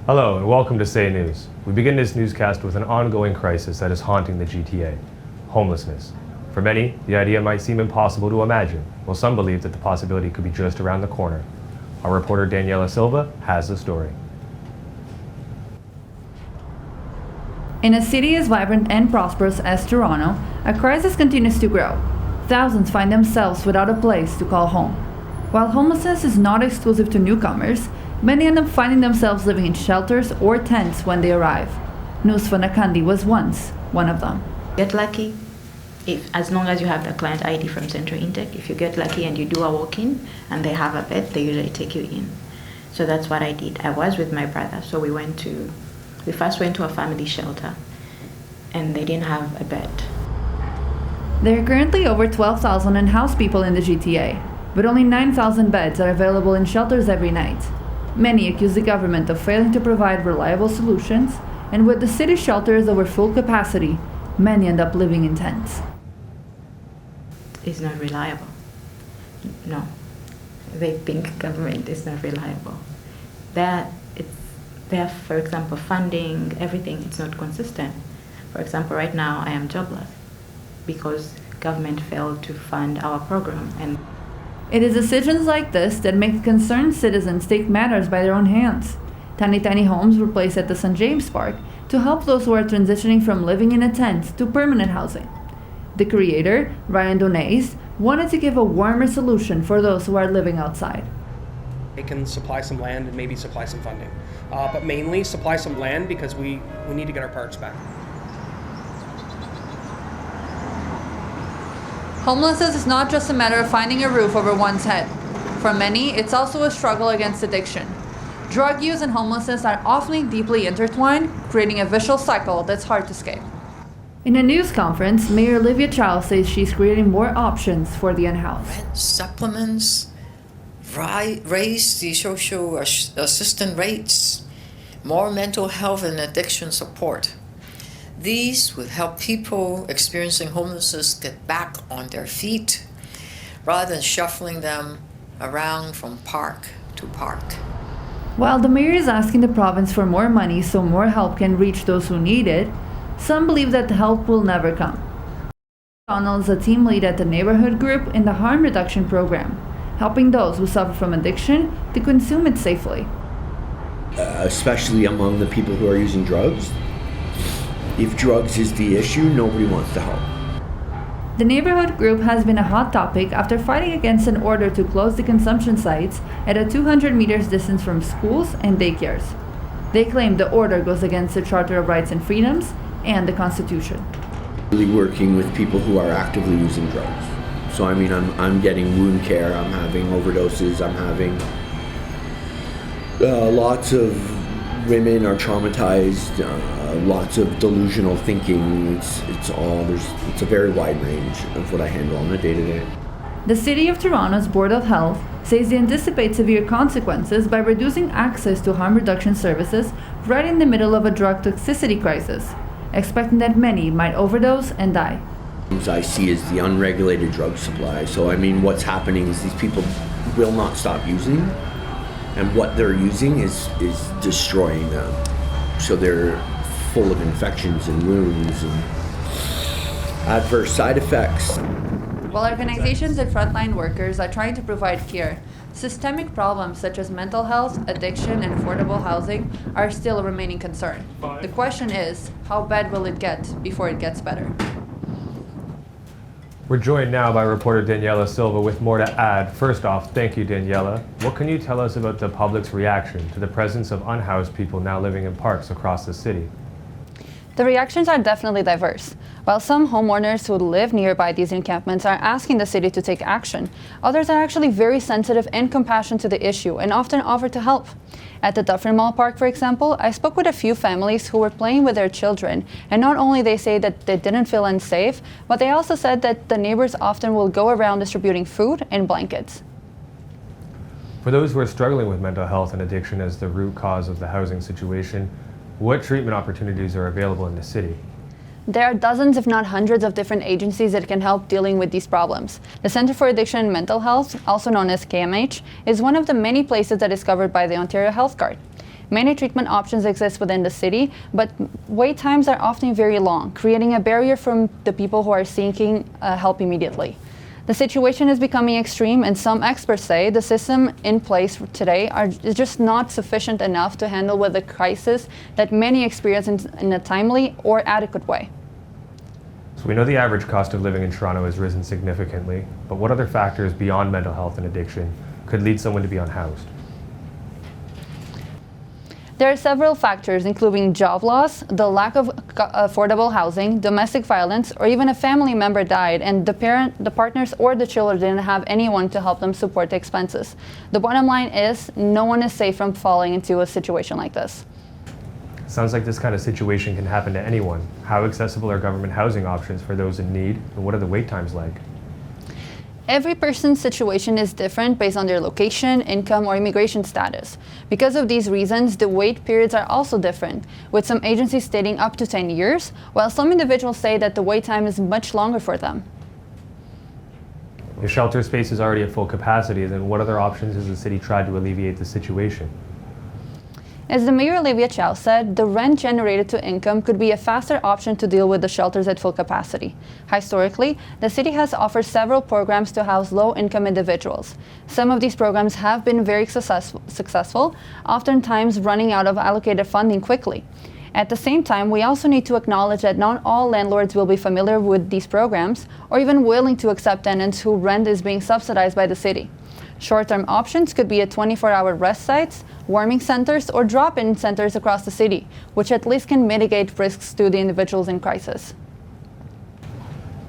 Hello and welcome to Say News. We begin this newscast with an ongoing crisis that is haunting the GTA, homelessness. For many, the idea might seem impossible to imagine, while some believe that the possibility could be just around the corner. Our reporter Daniela Silva has the story. In a city as vibrant and prosperous as Toronto, a crisis continues to grow. Thousands find themselves without a place to call home. While homelessness is not exclusive to newcomers, many end up finding themselves living in shelters or tents when they arrive. Nusfa Nakandi was once one of them. Get lucky, as long as you have the client ID from Central Intake. If you get lucky and you do a walk-in and they have a bed, they usually take you in. So that's what I did. I was with my brother, so we first went to a family shelter and they didn't have a bed. There are currently over 12,000 unhoused people in the GTA, but only 9,000 beds are available in shelters every night. Many accuse the government of failing to provide reliable solutions, and with the city shelters over full capacity, many end up living in tents. It's not reliable. No. They think government is not reliable. There, for example, funding, everything, it's not consistent. For example, right now I am jobless because government failed to fund our program. And it is decisions like this that make concerned citizens take matters by their own hands. Tiny homes were placed at the St. James Park to help those who are transitioning from living in a tent to permanent housing. The creator, Ryan Donays, wanted to give a warmer solution for those who are living outside. They can supply some land and maybe supply some funding, but mainly supply some land because we need to get our parks back. Homelessness is not just a matter of finding a roof over one's head. For many, it's also a struggle against addiction. Drug use and homelessness are often deeply intertwined, creating a vicious cycle that's hard to escape. In a news conference, Mayor Olivia Chow says she's creating more options for the unhoused. Rent supplements, raise the social assistance rates, more mental health and addiction support. These would help people experiencing homelessness get back on their feet rather than shuffling them around from park to park. While the mayor is asking the province for more money so more help can reach those who need it, some believe that the help will never come. Donald is a team lead at the neighborhood group in the harm reduction program, helping those who suffer from addiction to consume it safely. Especially among the people who are using drugs. If drugs is the issue, nobody wants to help. The neighborhood group has been a hot topic after fighting against an order to close the consumption sites at a 200 meters distance from schools and daycares. They claim the order goes against the Charter of Rights and Freedoms and the Constitution. Really working with people who are actively using drugs. So I'm getting wound care, I'm having overdoses, I'm having lots of women are traumatized, lots of delusional thinking. It's a very wide range of what I handle on a day-to-day. The City of Toronto's Board of Health says they anticipate severe consequences by reducing access to harm reduction services right in the middle of a drug toxicity crisis, expecting that many might overdose and die. I see is the unregulated drug supply. So what's happening is these people will not stop using, and what they're using is destroying them. So they're full of infections and wounds and adverse side effects. While organizations and frontline workers are trying to provide care, systemic problems such as mental health, addiction, and affordable housing are still a remaining concern. The question is, how bad will it get before it gets better? We're joined now by reporter Daniela Silva with more to add. First off, thank you, Daniela. What can you tell us about the public's reaction to the presence of unhoused people now living in parks across the city? The reactions are definitely diverse. While some homeowners who live nearby these encampments are asking the city to take action, others are actually very sensitive and compassionate to the issue and often offer to help. At the Dufferin Mall Park, for example, I spoke with a few families who were playing with their children, and not only they say that they didn't feel unsafe, but they also said that the neighbors often will go around distributing food and blankets. For those who are struggling with mental health and addiction as the root cause of the housing situation, what treatment opportunities are available in the city? There are dozens, if not hundreds, of different agencies that can help dealing with these problems. The Centre for Addiction and Mental Health, also known as KMH, is one of the many places that is covered by the Ontario Health Card. Many treatment options exist within the city, but wait times are often very long, creating a barrier from the people who are seeking help immediately. The situation is becoming extreme, and some experts say the system in place today is just not sufficient enough to handle with the crisis that many experience in a timely or adequate way. So we know the average cost of living in Toronto has risen significantly, but what other factors beyond mental health and addiction could lead someone to be unhoused? There are several factors, including job loss, the lack of affordable housing, domestic violence, or even a family member died and the partners or the children didn't have anyone to help them support the expenses. The bottom line is, no one is safe from falling into a situation like this. Sounds like this kind of situation can happen to anyone. How accessible are government housing options for those in need, and what are the wait times like? Every person's situation is different based on their location, income, or immigration status. Because of these reasons, the wait periods are also different, with some agencies stating up to 10 years, while some individuals say that the wait time is much longer for them. If shelter space is already at full capacity, then what other options has the city tried to alleviate the situation? As the Mayor Olivia Chow said, the rent generated to income could be a faster option to deal with the shelters at full capacity. Historically, the city has offered several programs to house low-income individuals. Some of these programs have been very successful, oftentimes running out of allocated funding quickly. At the same time, we also need to acknowledge that not all landlords will be familiar with these programs or even willing to accept tenants whose rent is being subsidized by the city. Short-term options could be a 24-hour rest sites, warming centers, or drop-in centers across the city, which at least can mitigate risks to the individuals in crisis.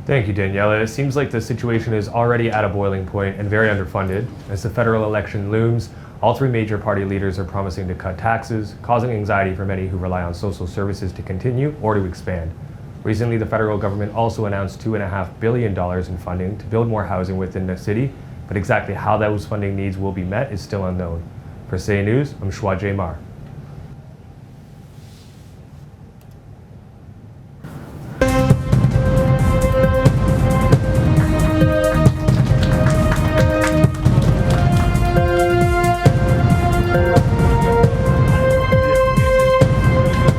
Thank you, Daniela. It seems like the situation is already at a boiling point and very underfunded. As the federal election looms, all three major party leaders are promising to cut taxes, causing anxiety for many who rely on social services to continue or to expand. Recently, the federal government also announced $2.5 billion in funding to build more housing within the city, but exactly how those funding needs will be met is still unknown. For Say News, I'm Ishwar Siewdyal.